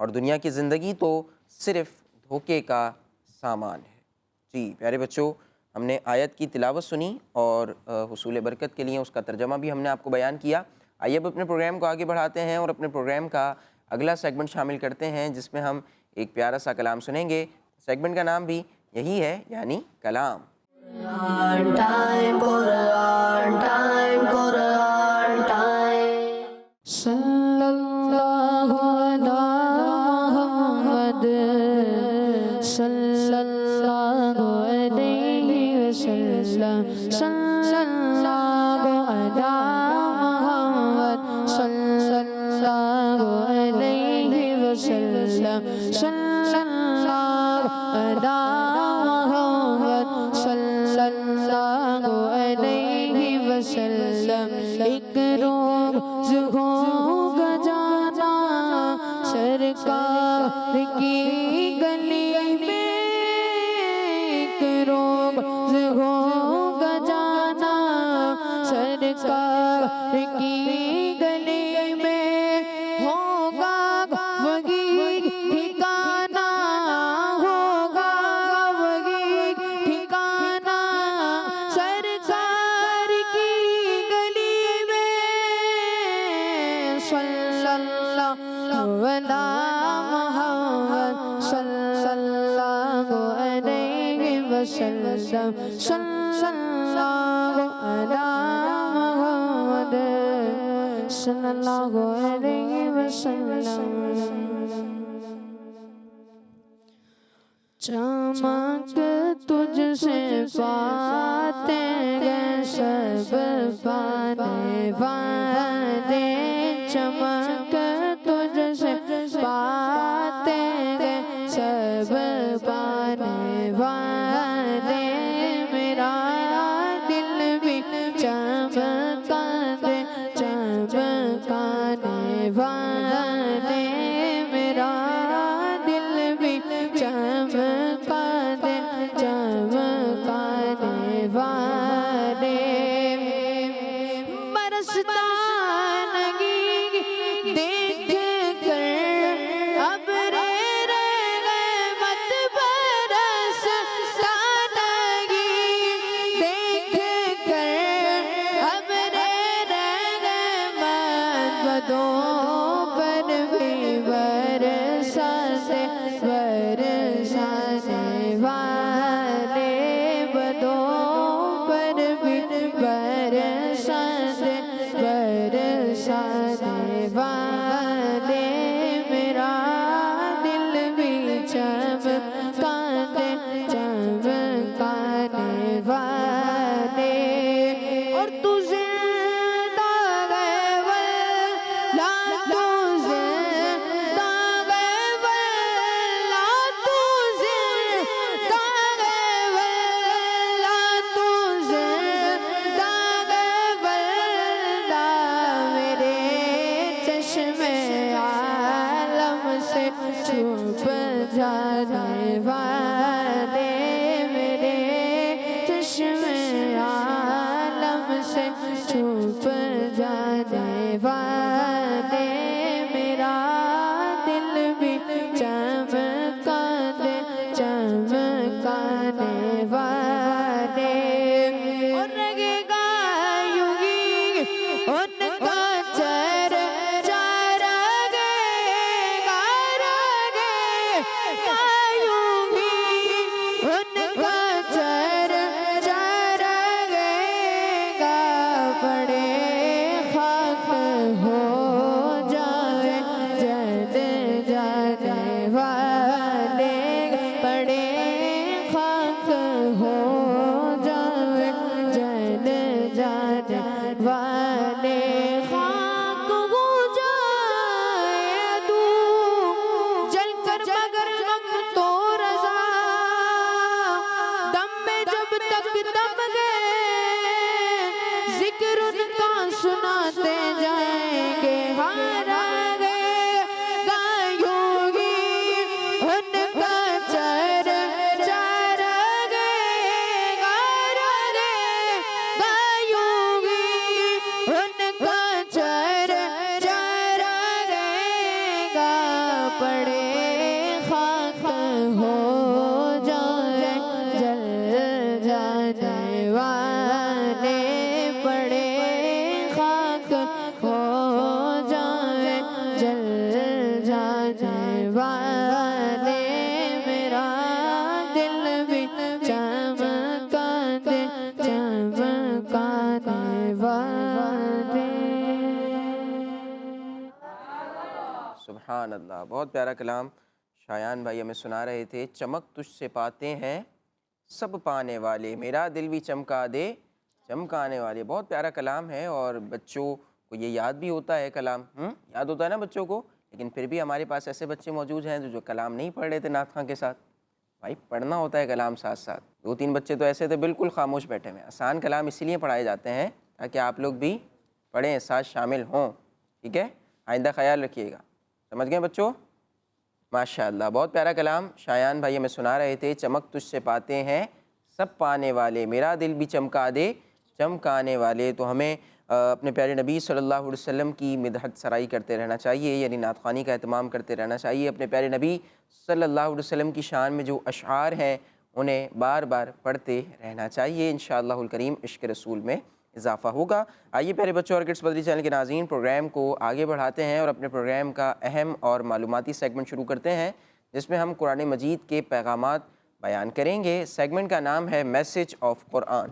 اور دنیا کی زندگی تو صرف دھوکے کا سامان ہے۔ جی پیارے بچوں، ہم نے آیت کی تلاوت سنی اور حصول برکت کے لیے اس کا ترجمہ بھی ہم نے آپ کو بیان کیا۔ آئیے اب اپنے پروگرام کو آگے بڑھاتے ہیں اور اپنے پروگرام کا اگلا سیگمنٹ شامل کرتے ہیں، جس میں ہم ایک پیارا سا کلام سنیں گے۔ سیگمنٹ کا نام بھی یہی ہے، یعنی کلام۔ Quran time, Quran time, Quran time. Sallallahu ala Muhammad, sallallahu alayhi wa sallam, sallallahu ala Muhammad, sallallahu alayhi wa sallam, sallallahu ala sallallahu alayhi wa sallam. ایک روز ہوگا جانا سرکار کی گلی میں، ایک روز ہوگا جانا سرکار کی گلی میں، ہوگا وہی ٹھکانا، ہوگا وہی ٹھکانا سرکار کی گلی میں۔ صلی اللہ علی محمد، صلی اللہ علیہ وسلم، صلی اللہ علی محمد، صلی اللہ علیہ وسلم۔ چمک تجھ سے پاتے گئے سب پانے والے، چمک تجھ سے پاتے گئے سب پانے والے، میرا دل بھی چمکا دے چمکانے والے، میرا دل بھی چمکا دے چمکانے والے، برستا لگی دیکھ کر ابر رحمت، برستا لگی دیکھ کر ابر رحمت، بدوں پر بھی برسانے والے، بدوں پر بھی برسانے والے، میرا دل بھی چمکانے چمکانے والے، اور تو زندہ ہے واللہ، تو زندہ ہے واللہ، تو زندہ ہے واللہ، تو زندہ ہے واللہ، میرے چشم عالم سے چھپ جانے والے، میرے چشم عالم سے چھپ جانے والے، میرا دل بھی چمکا دے چمکانے والے، اور رگے گا یوں ہی ان کا چرچا، رگے گا یوں ہی ان کا چرچا، رگے گا بڑے پڑے خاک ہو جائے جل جانے والے پڑے خاک ہو جائے جل جانے والے میرا دل بھی چمکا دے والے. سبحان اللہ، بہت پیارا کلام شایان بھائی ہمیں سنا رہے تھے. چمک تجھ سے پاتے ہیں سب پانے والے، میرا دل بھی چمکا دے چمکانے والے. بہت پیارا کلام ہے اور بچوں کو یہ یاد بھی ہوتا ہے کلام، یاد ہوتا ہے نا بچوں کو. لیکن پھر بھی ہمارے پاس ایسے بچے موجود ہیں جو کلام نہیں پڑھ رہے تھے نعت خواں کے ساتھ. بھائی پڑھنا ہوتا ہے کلام ساتھ ساتھ. 2-3 بچے تو ایسے تھے بالکل خاموش بیٹھے ہوئے. آسان کلام اسی لیے پڑھائے جاتے ہیں تاکہ آپ لوگ بھی پڑھیں، ساتھ شامل ہوں. ٹھیک ہے، آئندہ خیال رکھیے گا. سمجھ گئے بچوں؟ ماشاء اللہ، بہت پیارا کلام شایان بھائی ہمیں سنا رہے تھے. چمک تجھ سے پاتے ہیں سب پانے والے، میرا دل بھی چمکا دے چمکانے والے. تو ہمیں اپنے پیارے نبی صلی اللہ علیہ وسلم کی مدحت سرائی کرتے رہنا چاہیے، یعنی نعت خوانی کا اہتمام کرتے رہنا چاہیے. اپنے پیارے نبی صلی اللہ علیہ وسلم کی شان میں جو اشعار ہیں انہیں بار بار پڑھتے رہنا چاہیے. انشاءاللہ الکریم عشق رسول میں اضافہ ہوگا. آئیے پیارے بچوں اور کڈس بدری چینل کے ناظرین، پروگرام کو آگے بڑھاتے ہیں اور اپنے پروگرام کا اہم اور معلوماتی سیگمنٹ شروع کرتے ہیں جس میں ہم قرآن مجید کے پیغامات بیان کریں گے. سیگمنٹ کا نام ہے میسج آف قرآن.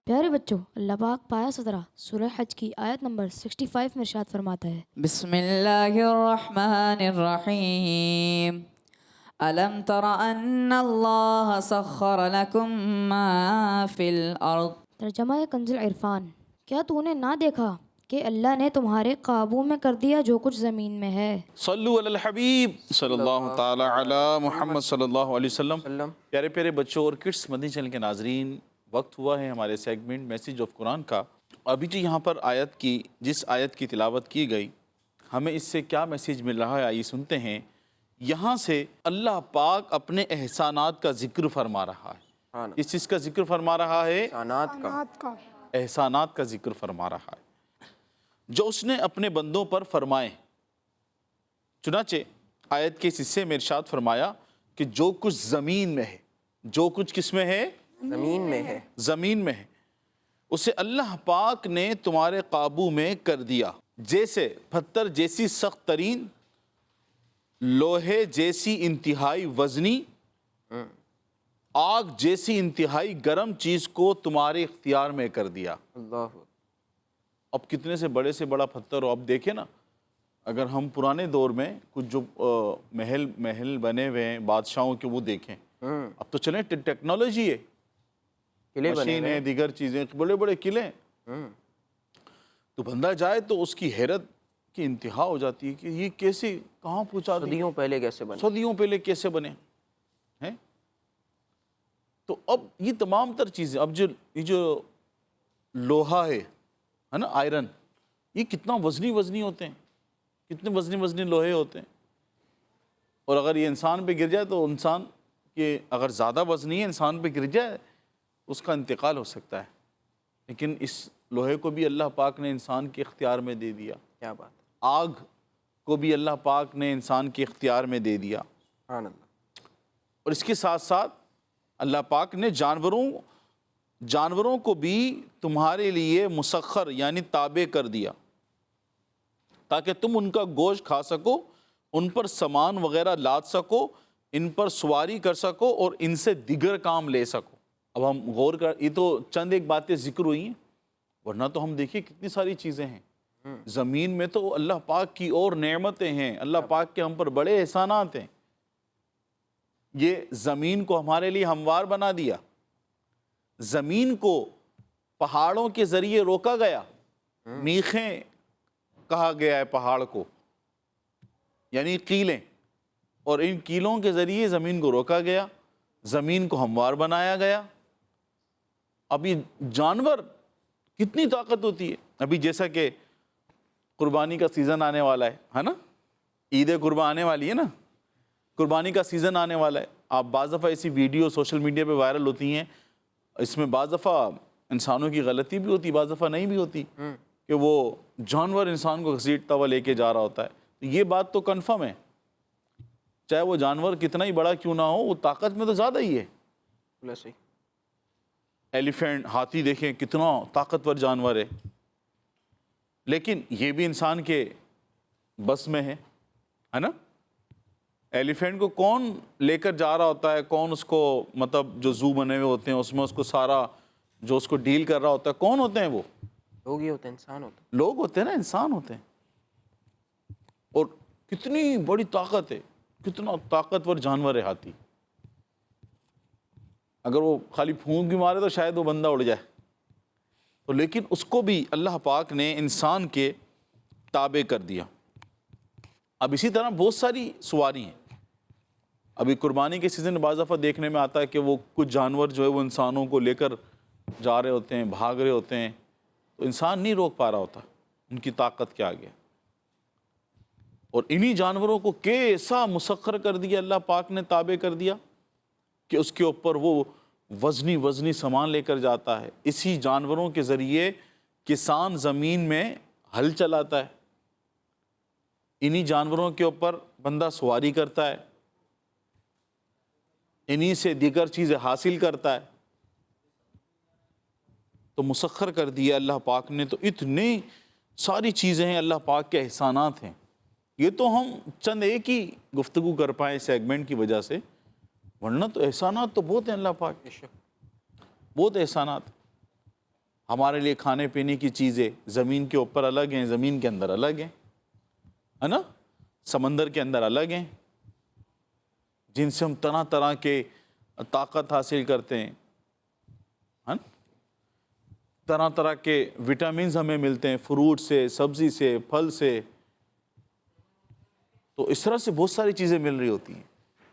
پیارے بچوں، اللہ پاک پایا 17 سورہ حج کی آیت نمبر 65 میں ارشاد فرماتا ہے، بسم اللہ الرحمن الرحیم ألم تر أن الله سخر لكم ما في الأرض. ترجمہ کنز العرفان، کیا تو نے نہ دیکھا کہ اللہ نے تمہارے قابو میں کر دیا جو کچھ زمین میں ہے. صلو علی الحبیب صلی اللہ تعالی علی محمد صلی اللہ علیہ وسلم. پیارے پیارے بچوں اور کڈس مدنی چینل کے ناظرین، وقت ہوا ہے ہمارے سیگمنٹ میسج آف قرآن کا. ابھی جو یہاں پر جس آیت کی تلاوت کی گئی، ہمیں اس سے کیا میسیج مل رہا ہے آئیے سنتے ہیں. یہاں سے اللہ پاک اپنے احسانات کا ذکر فرما رہا ہے. اس چیز کا ذکر فرما رہا ہے، احسانات کا ذکر فرما رہا ہے جو اس نے اپنے بندوں پر فرمائے. چنانچہ آیت کے اس حصے میں ارشاد فرمایا کہ جو کچھ زمین میں ہے، جو کچھ کس میں ہے؟ زمین میں ہے، اسے اللہ پاک نے تمہارے قابو میں کر دیا. جیسے پتھر جیسی سخت ترین، لوہے جیسی انتہائی وزنی، آگ جیسی انتہائی گرم چیز کو تمہارے اختیار میں کر دیا. اللہ، اب کتنے سے بڑا پتھر ہو. اب دیکھیں نا، اگر ہم پرانے دور میں کچھ جو محل بنے ہوئے ہیں بادشاہوں کے وہ دیکھیں، اب تو چلیں ٹیکنالوجی ہے، مشین ہے، دیگر چیزیں، بڑے بڑے قلعے، تو بندہ جائے تو اس کی حیرت کی انتہا ہو جاتی ہے کہ یہ کیسے، کہاں پہنچا دی، صدیوں پہلے کیسے بنے ہیں. تو اب یہ تمام تر چیزیں، اب یہ جو لوہا ہے نا، آئرن، یہ کتنا وزنی ہوتے ہیں، کتنے وزنی لوہے ہوتے ہیں. اور اگر یہ انسان پہ گر جائے تو انسان کے، اگر زیادہ وزنی ہے انسان پہ گر جائے اس کا انتقال ہو سکتا ہے. لیکن اس لوہے کو بھی اللہ پاک نے انسان کے اختیار میں دے دیا. کیا بات. آگ کو بھی اللہ پاک نے انسان کے اختیار میں دے دیا. سبحان اللہ. اور اس کے ساتھ ساتھ اللہ پاک نے جانوروں کو بھی تمہارے لیے مسخر یعنی تابع کر دیا تاکہ تم ان کا گوشت کھا سکو، ان پر سامان وغیرہ لاد سکو، ان پر سواری کر سکو اور ان سے دیگر کام لے سکو. اب ہم غور کر، یہ تو چند ایک باتیں ذکر ہوئی ہیں، ورنہ تو ہم دیکھیں کتنی ساری چیزیں ہیں زمین میں. تو اللہ پاک کی اور نعمتیں ہیں، اللہ پاک کے ہم پر بڑے احسانات ہیں. یہ زمین کو ہمارے لیے ہموار بنا دیا، زمین کو پہاڑوں کے ذریعے روکا گیا. میخیں کہا گیا ہے پہاڑ کو، یعنی قیلیں، اور ان قیلوں کے ذریعے زمین کو روکا گیا، زمین کو ہموار بنایا گیا. اب یہ جانور کتنی طاقت ہوتی ہے. ابھی جیسا کہ قربانی کا سیزن آنے والا ہے نا، عید قربان آنے والی ہے نا، قربانی کا سیزن آنے والا ہے. آپ بعض دفعہ ایسی ویڈیو سوشل میڈیا پہ وائرل ہوتی ہیں، اس میں بعض دفعہ انسانوں کی غلطی بھی ہوتی، بعض دفعہ نہیں بھی ہوتی کہ وہ جانور انسان کو گھسیٹتا ہوا لے کے جا رہا ہوتا ہے. تو یہ بات تو کنفرم ہے، چاہے وہ جانور کتنا ہی بڑا کیوں نہ ہو، وہ طاقت میں تو زیادہ ہی ہے. صحیح. ایلیفینٹ، ہاتھی دیکھیں کتنا طاقتور جانور ہے، لیکن یہ بھی انسان کے بس میں ہے نا. ایلیفینٹ کو کون لے کر جا رہا ہوتا ہے، کون اس کو مطلب جو زو بنے ہوئے ہوتے ہیں اس میں اس کو سارا جو اس کو ڈیل کر رہا ہوتا ہے، کون ہوتے ہیں وہ؟ لوگ ہی ہوتے ہیں، انسان ہوتے ہیں. لوگ ہوتے ہیں نا، انسان ہوتے ہیں. اور کتنی بڑی طاقت ہے، کتنا طاقتور جانور ہے ہاتھی. اگر وہ خالی پھونک بھی مارے تو شاید وہ بندہ اڑ جائے. تو لیکن اس کو بھی اللہ پاک نے انسان کے تابع کر دیا. اب اسی طرح بہت ساری سواری ہیں. ابھی قربانی کے سیزن میں بعض دفعہ دیکھنے میں آتا ہے کہ وہ کچھ جانور جو ہے وہ انسانوں کو لے کر جا رہے ہوتے ہیں، بھاگ رہے ہوتے ہیں، تو انسان نہیں روک پا رہا ہوتا ان کی طاقت کے آگے. اور انہی جانوروں کو کیسا مسخر کر دیا اللہ پاک نے، تابع کر دیا کہ اس کے اوپر وہ وزنی سامان لے کر جاتا ہے. اسی جانوروں کے ذریعے کسان زمین میں ہل چلاتا ہے، انہی جانوروں کے اوپر بندہ سواری کرتا ہے، انہی سے دیگر چیزیں حاصل کرتا ہے. تو مسخر کر دیا اللہ پاک نے. تو اتنی ساری چیزیں ہیں اللہ پاک کے احسانات ہیں. یہ تو ہم چند ایک ہی گفتگو کر پائے سیگمنٹ کی وجہ سے، ورنہ تو احسانات تو بہت ہیں اللہ پاک کے، بہت احسانات. ہمارے لیے کھانے پینے کی چیزیں زمین کے اوپر الگ ہیں، زمین کے اندر الگ ہیں، ہے نا. سمندر کے اندر الگ ہیں جن سے ہم طرح طرح کے طاقت حاصل کرتے ہیں، طرح طرح کے وٹامنز ہمیں ملتے ہیں فروٹ سے، سبزی سے، پھل سے. تو اس طرح سے بہت ساری چیزیں مل رہی ہوتی ہیں.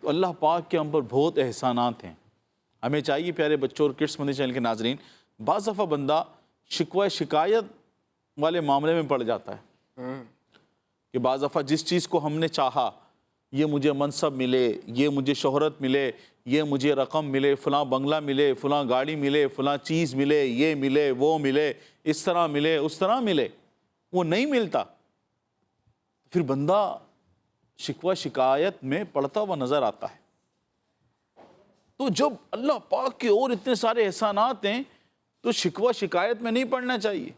تو اللہ پاک کے ہم پر بہت احسانات ہیں. ہمیں چاہیے پیارے بچوں اور کڈس مدنی چینل کے ناظرین، بعض دفعہ بندہ شکوہ شکایت والے معاملے میں پڑ جاتا ہے کہ بعض دفعہ جس چیز کو ہم نے چاہا، یہ مجھے منصب ملے، یہ مجھے شہرت ملے، یہ مجھے رقم ملے، فلاں بنگلہ ملے، فلاں گاڑی ملے، فلاں چیز ملے، یہ ملے، وہ ملے، اس طرح ملے، اس طرح ملے، وہ نہیں ملتا. پھر بندہ شکوہ شکایت میں پڑتا ہوا نظر آتا ہے. تو جب اللہ پاک کے اور اتنے سارے احسانات ہیں تو شکوہ شکایت میں نہیں پڑنا چاہیے.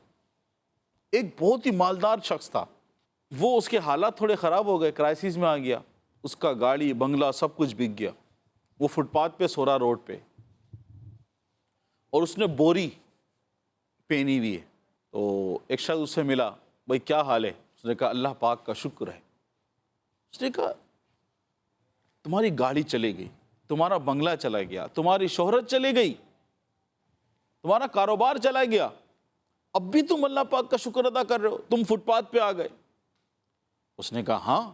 ایک بہت ہی مالدار شخص تھا، وہ اس کے حالات تھوڑے خراب ہو گئے، کرائسس میں آ گیا، اس کا گاڑی بنگلہ سب کچھ بک گیا. وہ فٹ پاتھ پہ سو رہا روڈ پہ، اور اس نے بوری پہنی ہوئی ہے. تو ایک شخص اس سے ملا، بھائی کیا حال ہے؟ اس نے کہا اللہ پاک کا شکر ہے. اس نے کہا تمہاری گاڑی چلے گئی، تمہارا بنگلہ چلا گیا، تمہاری شہرت چلے گئی، تمہارا کاروبار چلا گیا، اب بھی تم اللہ پاک کا شکر ادا کر رہے ہو، تم فٹ پاتھ پہ آ گئے. اس نے کہا ہاں،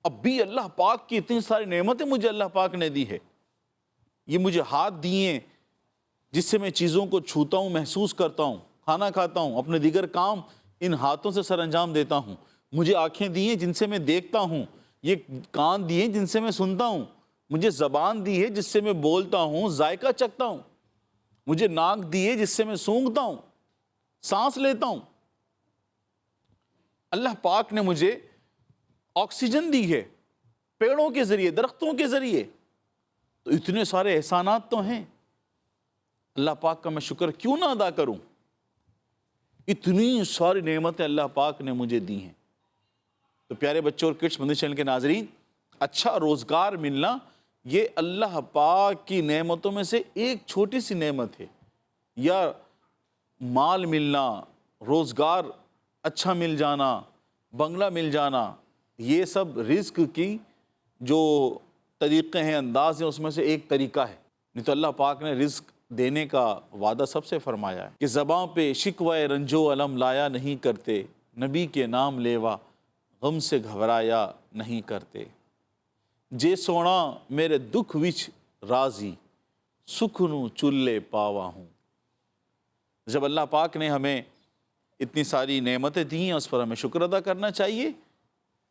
اب بھی اللہ پاک کی اتنی ساری نعمتیں مجھے اللہ پاک نے دی ہے. یہ مجھے ہاتھ دیے جس سے میں چیزوں کو چھوتا ہوں، محسوس کرتا ہوں، کھانا کھاتا ہوں، اپنے دیگر کام ان ہاتھوں سے سر انجام دیتا ہوں. مجھے آنکھیں دی ہیں جن سے میں دیکھتا ہوں، یہ کان دیے جن سے میں سنتا ہوں، مجھے زبان دی ہے جس سے میں بولتا ہوں، ذائقہ چکھتا ہوں، مجھے ناک دی ہے جس سے میں سونگھتا ہوں، سانس لیتا ہوں. اللہ پاک نے مجھے آکسیجن دی ہے پیڑوں کے ذریعے، درختوں کے ذریعے. تو اتنے سارے احسانات تو ہیں، اللہ پاک کا میں شکر کیوں نہ ادا کروں؟ اتنی ساری نعمتیں اللہ پاک نے مجھے دی ہیں. تو پیارے بچوں اور کڈس مدنی چینل کے ناظرین، اچھا روزگار ملنا یہ اللہ پاک کی نعمتوں میں سے ایک چھوٹی سی نعمت ہے. یا مال ملنا، روزگار اچھا مل جانا، بنگلہ مل جانا، یہ سب رزق کی جو طریقے ہیں، انداز ہیں، اس میں سے ایک طریقہ ہے. نہیں تو اللہ پاک نے رزق دینے کا وعدہ سب سے فرمایا ہے کہ زباں پہ شکوہ رنجو علم لایا نہیں کرتے، نبی کے نام لیوا غم سے گھبرایا نہیں کرتے. جے سونا میرے دکھ وچ راضی، سکھ نو چلے پاوا ہوں. جب اللہ پاک نے ہمیں اتنی ساری نعمتیں دی ہیں، اس پر ہمیں شکر ادا کرنا چاہیے.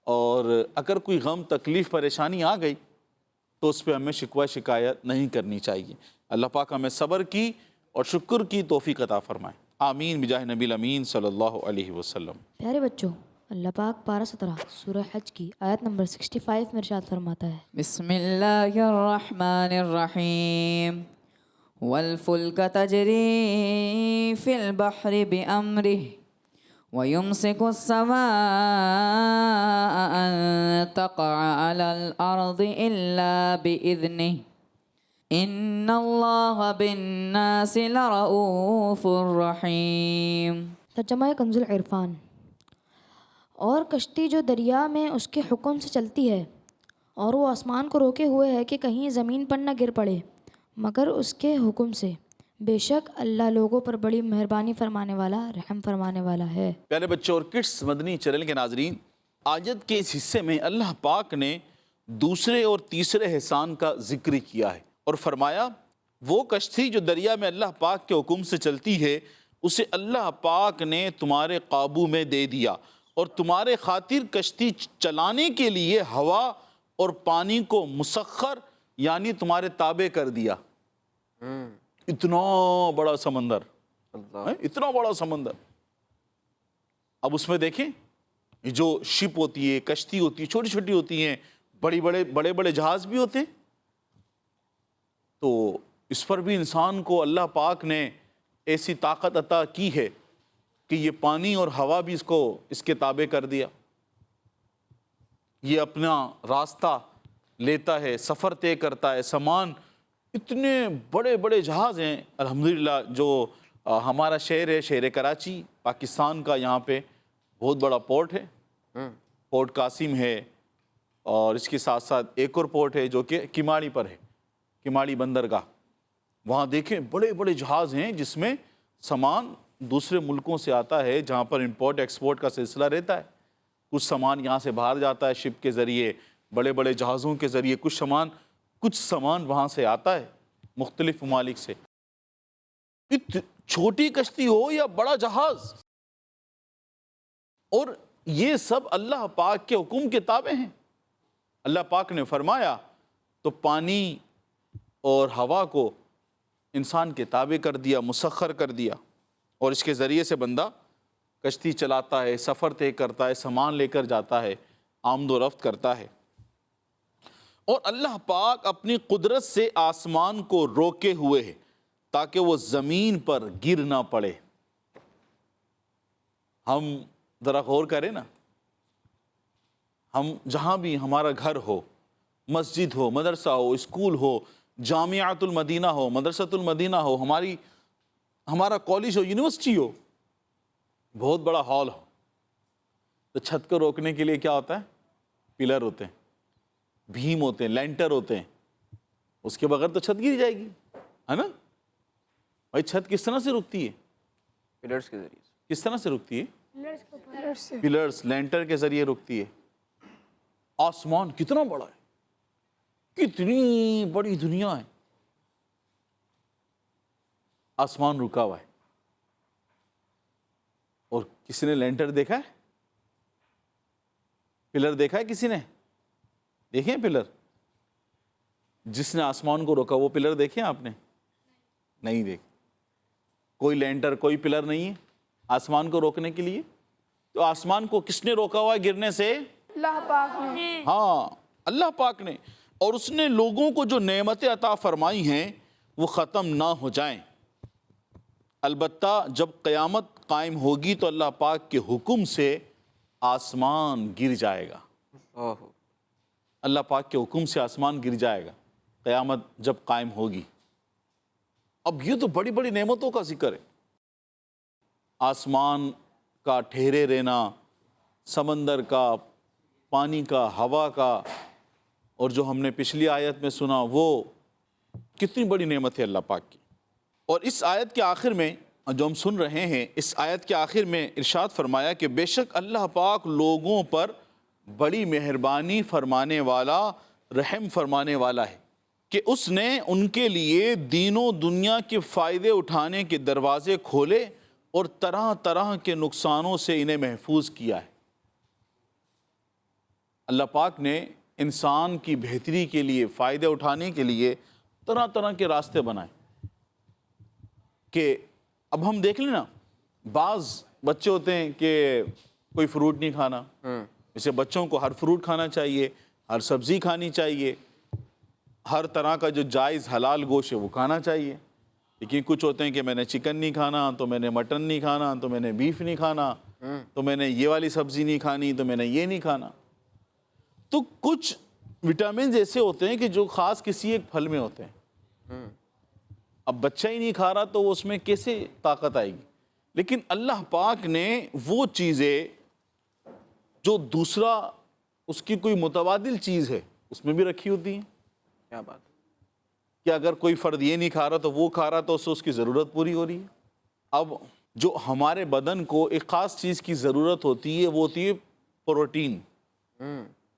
اور اگر کوئی غم، تکلیف، پریشانی آ گئی تو اس پہ ہمیں شکوہ شکایت نہیں کرنی چاہیے. اللہ پاک ہمیں صبر کی اور شکر کی توفیق عطا فرمائے، آمین بجاہ نبی الامین صلی اللہ علیہ وسلم۔ پیارے بچوں، اللہ پاک پارہ 17 سورہ حج کی آیت نمبر 65 میں ارشاد فرماتا ہے، بسم اللہ الرحمن الرحیم والفلک تجری فی البحر بأمرہ وَيُمْسِكُ السَّمَاءَ أَن تَقَعَ عَلَى الْأَرْضِ إِلَّا بِإِذْنِهِ إِنَّ اللَّهَ بِالنَّاسِ لَرَؤُوفٌ رَحِيمٌ۔ ترجمہ کنز العرفان۔ اور کشتی جو دریا میں اس کے حکم سے چلتی ہے، اور وہ آسمان کو روکے ہوئے ہے کہ کہیں زمین پر نہ گر پڑے مگر اس کے حکم سے، بے شک اللہ لوگوں پر بڑی مہربانی فرمانے والا، رحم فرمانے والا ہے۔ پیارے بچوں اور کڈس مدنی چینل کے ناظرین، آیت کے اس حصے میں اللہ پاک نے دوسرے اور تیسرے احسان کا ذکر کیا ہے اور فرمایا وہ کشتی جو دریا میں اللہ پاک کے حکم سے چلتی ہے اسے اللہ پاک نے تمہارے قابو میں دے دیا، اور تمہارے خاطر کشتی چلانے کے لیے ہوا اور پانی کو مسخر یعنی تمہارے تابع کر دیا۔ اتنا بڑا سمندر، اتنا بڑا سمندر، اب اس میں دیکھیں جو شپ ہوتی ہے، کشتی ہوتی ہے، چھوٹی چھوٹی ہوتی ہیں، بڑے بڑے جہاز بھی ہوتے ہیں، تو اس پر بھی انسان کو اللہ پاک نے ایسی طاقت عطا کی ہے کہ یہ پانی اور ہوا بھی اس کے تابع کر دیا، یہ اپنا راستہ لیتا ہے، سفر طے کرتا ہے، سامان، اتنے بڑے بڑے جہاز ہیں۔ الحمدللہ جو ہمارا شہر ہے، شہر کراچی، پاکستان کا، یہاں پہ بہت بڑا پورٹ ہے، پورٹ قاسم ہے، اور اس کے ساتھ ساتھ ایک اور پورٹ ہے جو کہ کماڑی پر ہے، کماڑی بندرگاہ۔ وہاں دیکھیں بڑے بڑے جہاز ہیں جس میں سامان دوسرے ملکوں سے آتا ہے، جہاں پر امپورٹ ایکسپورٹ کا سلسلہ رہتا ہے۔ کچھ سامان یہاں سے باہر جاتا ہے شپ کے ذریعے، بڑے بڑے جہازوں کے ذریعے، کچھ سامان وہاں سے آتا ہے مختلف ممالک سے۔ چھوٹی کشتی ہو یا بڑا جہاز، اور یہ سب اللہ پاک کے حکم کے تابع ہیں۔ اللہ پاک نے فرمایا تو پانی اور ہوا کو انسان کے تابع کر دیا، مسخر کر دیا، اور اس کے ذریعے سے بندہ کشتی چلاتا ہے، سفر طے کرتا ہے، سامان لے کر جاتا ہے، آمد و رفت کرتا ہے۔ اور اللہ پاک اپنی قدرت سے آسمان کو روکے ہوئے ہے تاکہ وہ زمین پر گر نہ پڑے۔ ہم ذرا غور کریں نا، ہم جہاں بھی ہمارا گھر ہو، مسجد ہو، مدرسہ ہو، اسکول ہو، جامعۃ المدینہ ہو، مدرسۃ المدینہ ہو، ہمارا کالج ہو، یونیورسٹی ہو، بہت بڑا ہال ہو، تو چھت کو روکنے کے لیے کیا ہوتا ہے؟ پلر ہوتے ہیں، بھیم ہوتے ہیں، لینٹر ہوتے ہیں، اس کے بغیر تو چھت گر جائے گی، ہے نا؟ بھائی چھت کس طرح سے رکتی ہے؟ پلرز کے ذریعے۔ کس طرح سے رکتی ہے؟ پلرز، لینٹر کے ذریعے رکتی ہے۔ آسمان کتنا بڑا ہے، کتنی بڑی دنیا ہے، آسمان رکا ہوا ہے، اور کسی نے لینٹر دیکھا ہے؟ پلر دیکھا ہے کسی نے؟ دیکھیں پلر؟ جس نے آسمان کو روکا وہ پلر دیکھیں آپ نے؟ نہیں دیکھ، کوئی لینٹر، کوئی پلر نہیں ہے آسمان کو روکنے کے لیے۔ تو آسمان کو کس نے روکا ہوا ہے گرنے سے؟ اللہ پاک نے۔ ہاں، اللہ پاک نے، اور اس نے لوگوں کو جو نعمتیں عطا فرمائی ہیں وہ ختم نہ ہو جائیں۔ البتہ جب قیامت قائم ہوگی تو اللہ پاک کے حکم سے آسمان گر جائے گا۔ اللہ پاک کے حکم سے آسمان گر جائے گا قیامت جب قائم ہوگی۔ اب یہ تو بڑی بڑی نعمتوں کا ذکر ہے، آسمان کا ٹھہرے رہنا، سمندر کا، پانی کا، ہوا کا، اور جو ہم نے پچھلی آیت میں سنا وہ کتنی بڑی نعمت ہے اللہ پاک کی۔ اور اس آیت کے آخر میں جو ہم سن رہے ہیں، اس آیت کے آخر میں ارشاد فرمایا کہ بے شک اللہ پاک لوگوں پر بڑی مہربانی فرمانے والا، رحم فرمانے والا ہے کہ اس نے ان کے لیے دین و دنیا کے فائدے اٹھانے کے دروازے کھولے اور طرح طرح کے نقصانوں سے انہیں محفوظ کیا ہے۔ اللہ پاک نے انسان کی بہتری کے لیے، فائدے اٹھانے کے لیے طرح طرح کے راستے بنائے کہ اب ہم دیکھ لیں نا، بعض بچے ہوتے ہیں کہ کوئی فروٹ نہیں کھانا، جیسے بچوں کو ہر فروٹ کھانا چاہیے، ہر سبزی کھانی چاہیے، ہر طرح کا جو جائز حلال گوشت ہے وہ کھانا چاہیے، لیکن کچھ ہوتے ہیں کہ میں نے چکن نہیں کھانا، تو میں نے مٹن نہیں کھانا، تو میں نے بیف نہیں کھانا، تو میں نے یہ والی سبزی نہیں کھانی، تو میں نے یہ نہیں کھانا۔ تو کچھ وٹامنز ایسے ہوتے ہیں کہ جو خاص کسی ایک پھل میں ہوتے ہیں، اب بچہ ہی نہیں کھا رہا تو اس میں کیسے طاقت آئے گی؟ لیکن اللہ پاک نے وہ چیزیں جو دوسرا اس کی کوئی متبادل چیز ہے اس میں بھی رکھی ہوتی ہیں۔ کیا بات ہے؟ کہ اگر کوئی فرد یہ نہیں کھا رہا تو وہ کھا رہا تو اس کی ضرورت پوری ہو رہی ہے۔ اب جو ہمارے بدن کو ایک خاص چیز کی ضرورت ہوتی ہے وہ ہوتی ہے پروٹین۔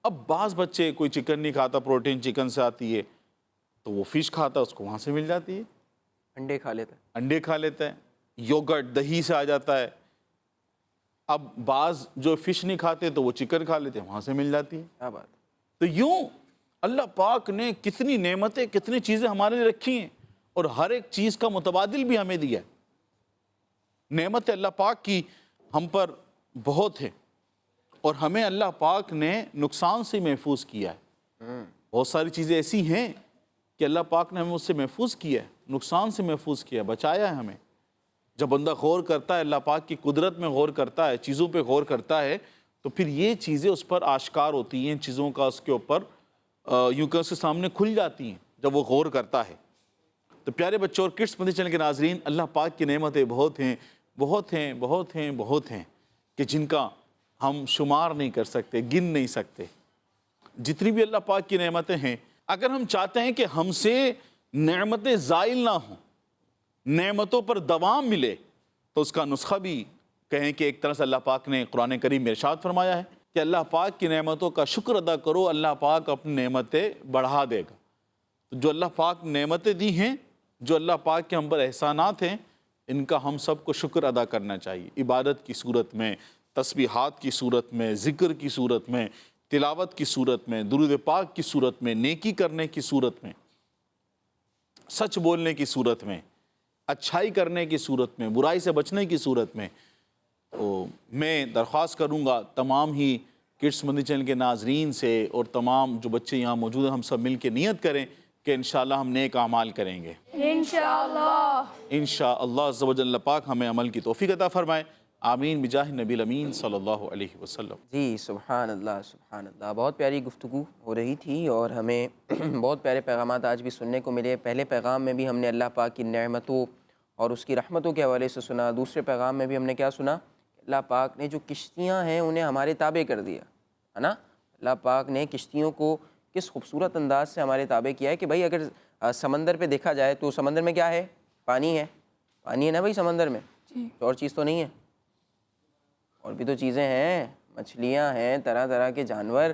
اب بعض بچے کوئی چکن نہیں کھاتا، پروٹین چکن سے آتی ہے، تو وہ فش کھاتا، اس کو وہاں سے مل جاتی ہے۔ انڈے کھا لیتا ہے، انڈے کھا لیتا ہے، یوگرٹ دہی سے آ جاتا ہے۔ اب بعض جو فش نہیں کھاتے تو وہ چکن کھا لیتے ہیں، وہاں سے مل جاتی ہے۔ کیا بات ہے؟ تو یوں اللہ پاک نے کتنی نعمتیں، کتنی چیزیں ہمارے لیے رکھی ہیں، اور ہر ایک چیز کا متبادل بھی ہمیں دیا ہے۔ نعمت اللہ پاک کی ہم پر بہت ہے، اور ہمیں اللہ پاک نے نقصان سے محفوظ کیا ہے۔ بہت ساری چیزیں ایسی ہیں کہ اللہ پاک نے ہمیں اس سے محفوظ کیا ہے، نقصان سے محفوظ کیا ہے، بچایا ہے ہمیں۔ جب بندہ غور کرتا ہے، اللہ پاک کی قدرت میں غور کرتا ہے، چیزوں پہ غور کرتا ہے، تو پھر یہ چیزیں اس پر آشکار ہوتی ہیں، چیزوں کا اس کے اوپر یوں کہ اس کے سامنے کھل جاتی ہیں جب وہ غور کرتا ہے۔ تو پیارے بچوں اور کڈس مدنی چینل کے ناظرین، اللہ پاک کی نعمتیں بہت ہیں، بہت ہیں، بہت ہیں، بہت ہیں، کہ جن کا ہم شمار نہیں کر سکتے، گن نہیں سکتے۔ جتنی بھی اللہ پاک کی نعمتیں ہیں، اگر ہم چاہتے ہیں کہ ہم سے نعمتیں زائل نہ ہوں، نعمتوں پر دوام ملے، تو اس کا نسخہ بھی کہیں کہ ایک طرح سے اللہ پاک نے قرآن کریم میں ارشاد فرمایا ہے کہ اللہ پاک کی نعمتوں کا شکر ادا کرو، اللہ پاک اپنی نعمتیں بڑھا دے گا۔ تو جو اللہ پاک نعمتیں دی ہیں، جو اللہ پاک کے ہم پر احسانات ہیں، ان کا ہم سب کو شکر ادا کرنا چاہیے، عبادت کی صورت میں، تسبیحات کی صورت میں، ذکر کی صورت میں، تلاوت کی صورت میں، درود پاک کی صورت میں، نیکی کرنے کی صورت میں، سچ بولنے کی صورت میں، اچھائی کرنے کی صورت میں، برائی سے بچنے کی صورت میں۔ تو میں درخواست کروں گا تمام ہی کڈس مدنی چینل کے ناظرین سے، اور تمام جو بچے یہاں موجود ہیں، ہم سب مل کے نیت کریں کہ انشاءاللہ ہم نیک اعمال کریں گے انشاءاللہ۔ انشاءاللہ عز و جل۔ اللہ پاک ہمیں عمل کی توفیق عطا فرمائے، آمین بجاہ نبی الامین صلی اللہ علیہ وسلم۔ جی سبحان اللہ، سبحان اللہ، بہت پیاری گفتگو ہو رہی تھی، اور ہمیں بہت پیارے پیغامات آج بھی سننے کو ملے۔ پہلے پیغام میں بھی ہم نے اللہ پاک کی نعمتوں اور اس کی رحمتوں کے حوالے سے سنا، دوسرے پیغام میں بھی ہم نے کیا سنا؟ اللہ پاک نے جو کشتیاں ہیں انہیں ہمارے تابع کر دیا ہے نا۔ اللہ پاک نے کشتیوں کو کس خوبصورت انداز سے ہمارے تابع کیا ہے کہ بھائی اگر سمندر پہ دیکھا جائے تو سمندر میں کیا ہے؟ پانی ہے، پانی ہے نا بھائی سمندر میں، اور چیز تو نہیں ہے، اور بھی تو چیزیں ہیں، مچھلیاں ہیں، طرح طرح کے جانور